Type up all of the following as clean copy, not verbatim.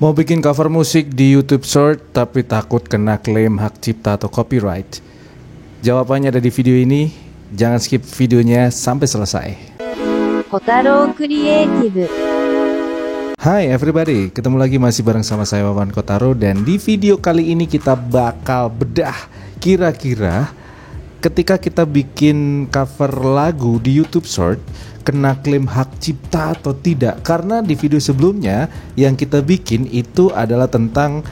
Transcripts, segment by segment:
Mau bikin cover musik di YouTube Short tapi takut kena klaim hak cipta atau copyright? Jawabannya ada di video ini. Jangan skip videonya sampai selesai. Kotaro Creative. Hai everybody, ketemu lagi masih bareng sama saya Wawan Kotaro. Dan di video kali ini kita bakal bedah kira-kira ketika kita bikin cover lagu di YouTube Short kena klaim hak cipta atau tidak. Karena di video sebelumnya yang kita bikin itu adalah tentang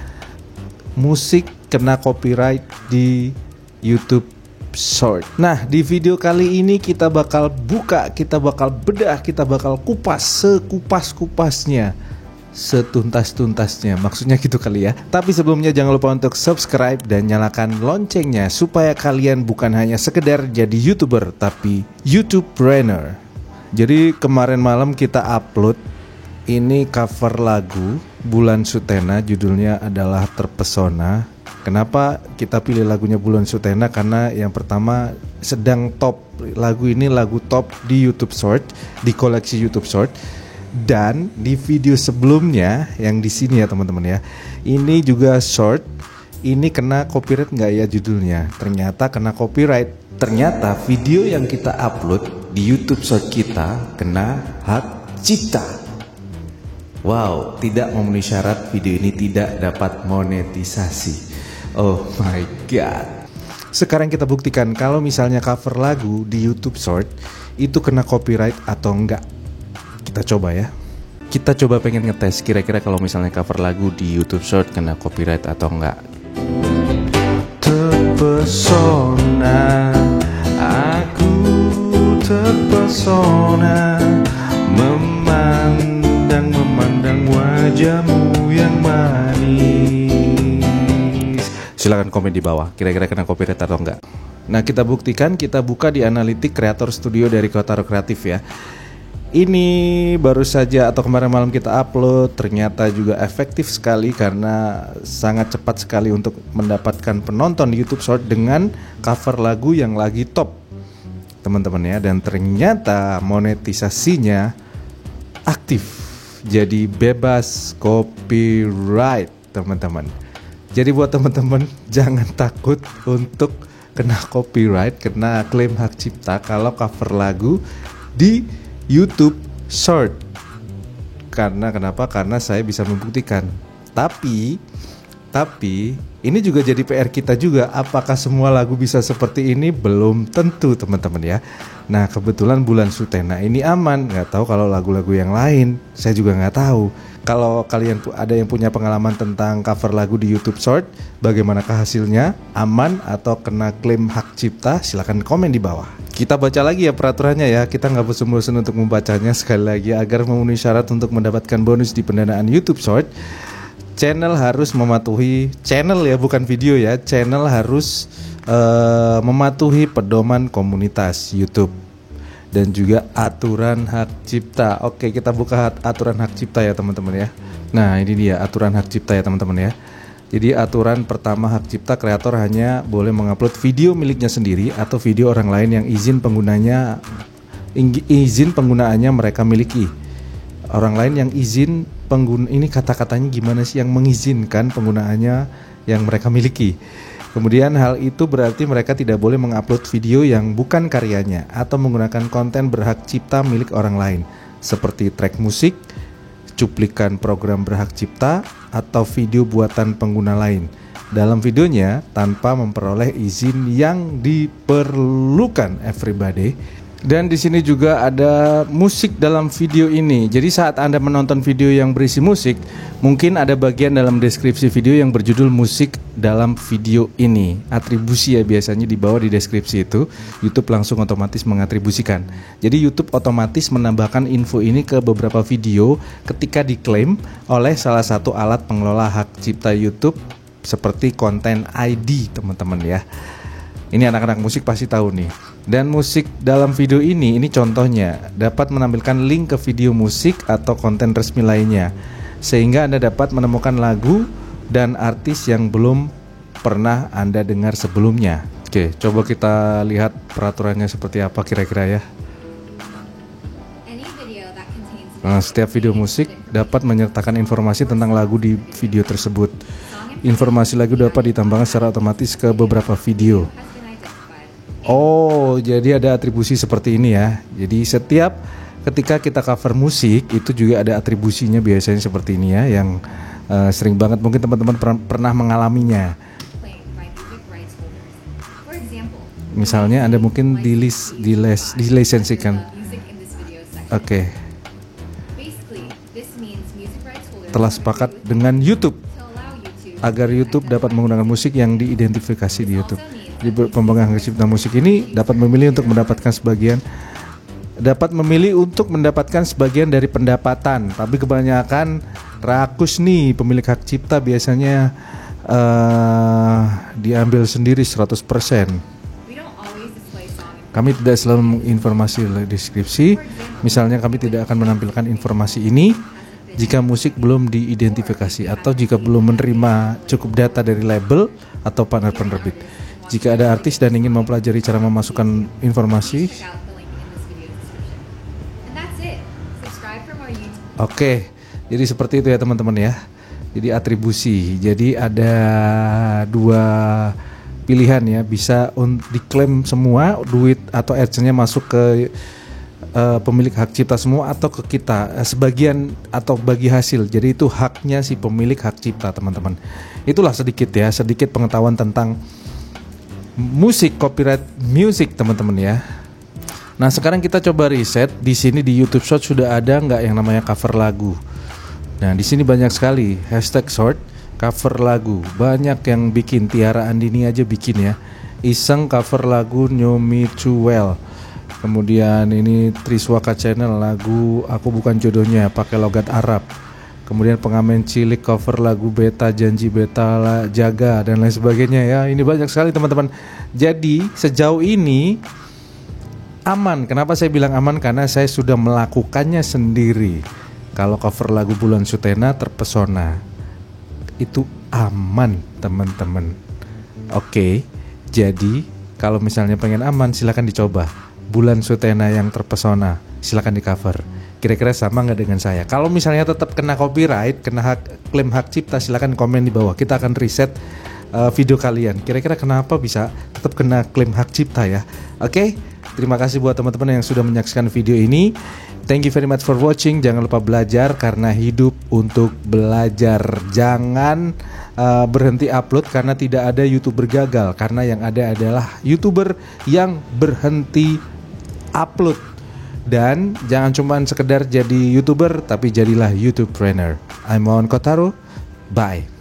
musik kena copyright di YouTube Short. Nah, di video kali ini kita bakal buka, kita bakal bedah, kita bakal kupas sekupas-kupasnya, setuntas-tuntasnya, maksudnya gitu kali ya. Tapi sebelumnya jangan lupa untuk subscribe dan nyalakan loncengnya supaya kalian bukan hanya sekedar jadi YouTuber tapi YouTuber-brainer. Jadi kemarin malam kita upload ini cover lagu Bulan Sutena, judulnya adalah Terpesona. Kenapa kita pilih lagunya Bulan Sutena? Karena yang pertama sedang top, lagu ini lagu top di YouTube Short, di koleksi YouTube Short. Dan di video sebelumnya yang di sini ya teman-teman ya, ini juga short, ini kena copyright nggak ya judulnya? Ternyata kena copyright. Ternyata video yang kita upload di YouTube Short kita kena hak cipta. Wow, tidak memenuhi syarat, video ini tidak dapat monetisasi. Oh my god. Sekarang kita buktikan kalau misalnya cover lagu di YouTube Short itu kena copyright atau enggak. Kita coba ya. Kita coba pengen ngetes kira-kira kalau misalnya cover lagu di YouTube Short kena copyright atau enggak. Terpesona, aku terpesona, memandang wajahmu yang manis. Silakan komen di bawah, kira-kira kena copyright atau enggak. Nah, kita buktikan, kita buka di analitik Creator Studio dari Kotaro Kreatif ya. Ini baru saja atau kemarin malam kita upload, ternyata juga efektif sekali karena sangat cepat sekali untuk mendapatkan penonton di YouTube Short dengan cover lagu yang lagi top, teman-teman ya. Dan ternyata monetisasinya aktif, jadi bebas copyright teman-teman. Jadi buat teman-teman jangan takut untuk kena copyright, kena klaim hak cipta kalau cover lagu di YouTube Short. Karena kenapa? Karena saya bisa membuktikan. Tapi ini juga jadi PR kita juga. Apakah semua lagu bisa seperti ini? Belum tentu teman-teman ya. Nah, kebetulan Bulan Sutena ini aman. Nggak tahu kalau lagu-lagu yang lain, saya juga nggak tahu. Kalau kalian ada yang punya pengalaman tentang cover lagu di YouTube Short, bagaimanakah hasilnya? Aman atau kena klaim hak cipta? Silahkan komen di bawah. Kita baca lagi ya peraturannya ya. Kita nggak bosan-bosan untuk membacanya. Sekali lagi, agar memenuhi syarat untuk mendapatkan bonus di pendanaan YouTube Short, channel harus mematuhi, channel ya bukan video ya, channel harus mematuhi pedoman komunitas YouTube dan juga aturan hak cipta. Oke, kita buka aturan hak cipta ya teman-teman ya. Nah, ini dia aturan hak cipta ya teman-teman ya. Jadi aturan pertama, hak cipta, kreator hanya boleh mengupload video miliknya sendiri atau video orang lain yang izin penggunaannya mereka miliki. Orang lain yang izin ini kata-katanya gimana sih, yang mengizinkan penggunaannya yang mereka miliki. Kemudian hal itu berarti mereka tidak boleh mengupload video yang bukan karyanya atau menggunakan konten berhak cipta milik orang lain seperti track musik, cuplikan program berhak cipta, atau video buatan pengguna lain dalam videonya tanpa memperoleh izin yang diperlukan everybody. Dan di sini juga ada musik dalam video ini. Jadi saat Anda menonton video yang berisi musik, mungkin ada bagian dalam deskripsi video yang berjudul musik dalam video ini. Atribusi ya biasanya di bawah di deskripsi itu, YouTube langsung otomatis mengatribusikan. Jadi YouTube otomatis menambahkan info ini ke beberapa video ketika diklaim oleh salah satu alat pengelola hak cipta YouTube seperti Content ID teman-teman ya. Ini anak-anak musik pasti tahu nih. Dan musik dalam video ini contohnya dapat menampilkan link ke video musik atau konten resmi lainnya, sehingga Anda dapat menemukan lagu dan artis yang belum pernah Anda dengar sebelumnya. Oke, coba kita lihat peraturannya seperti apa kira-kira ya. Any video that contains Setiap video musik dapat menyertakan informasi tentang lagu di video tersebut. Informasi lagu dapat ditambahkan secara otomatis ke beberapa video. Oh, jadi ada atribusi seperti ini ya. Jadi setiap ketika kita cover musik itu juga ada atribusinya biasanya seperti ini ya, yang sering banget mungkin teman-teman pernah mengalaminya. Misalnya Anda mungkin dilisensikan. Oke. Telah sepakat dengan YouTube agar YouTube dapat menggunakan musik yang diidentifikasi di YouTube. Jadi pemegang hak cipta musik ini dapat memilih untuk mendapatkan sebagian dari pendapatan. Tapi kebanyakan rakus nih pemilik hak cipta biasanya diambil sendiri 100%. Kami tidak selalu menginformasi deskripsi. Misalnya kami tidak akan menampilkan informasi ini jika musik belum diidentifikasi atau jika belum menerima cukup data dari label atau partner penerbit. Jika ada artis dan ingin mempelajari cara memasukkan informasi. Oke, jadi seperti itu ya teman-teman ya. Jadi atribusi. Jadi ada 2 pilihan ya, bisa diklaim semua duit atau AdSense-nya masuk ke pemilik hak cipta semua atau ke kita sebagian atau bagi hasil. Jadi itu haknya si pemilik hak cipta teman-teman. Itulah sedikit pengetahuan tentang musik, copyright music teman-teman ya. Nah sekarang kita coba riset di sini di YouTube Short sudah ada nggak yang namanya cover lagu. Nah di sini banyak sekali #short cover lagu, banyak yang bikin. Tiara Andini aja bikin ya, iseng cover lagu Know Me Too Well. Kemudian ini Triswaka Channel lagu Aku Bukan Jodohnya pakai logat Arab. Kemudian Pengamen Cilik cover lagu Beta Janji Beta Jaga dan lain sebagainya ya. Ini banyak sekali teman-teman. Jadi sejauh ini aman. Kenapa saya bilang aman? Karena saya sudah melakukannya sendiri. Kalau cover lagu Bulan Sutena Terpesona itu aman teman-teman. Oke, jadi kalau misalnya pengen aman silakan dicoba Bulan Sutena yang Terpesona, silakan di cover. Kira-kira sama nggak dengan saya? Kalau misalnya tetap kena copyright, kena klaim hak cipta, silakan komen di bawah. Kita akan riset video kalian. Kira-kira kenapa bisa tetap kena klaim hak cipta ya? Oke, terima kasih buat teman-teman yang sudah menyaksikan video ini. Thank you very much for watching. Jangan lupa belajar karena hidup untuk belajar. Jangan berhenti upload karena tidak ada YouTuber gagal. Karena yang ada adalah YouTuber yang berhenti upload. Dan jangan cuma sekedar jadi YouTuber, tapi jadilah YouTube trainer. I'm Mohon Kotaro. Bye.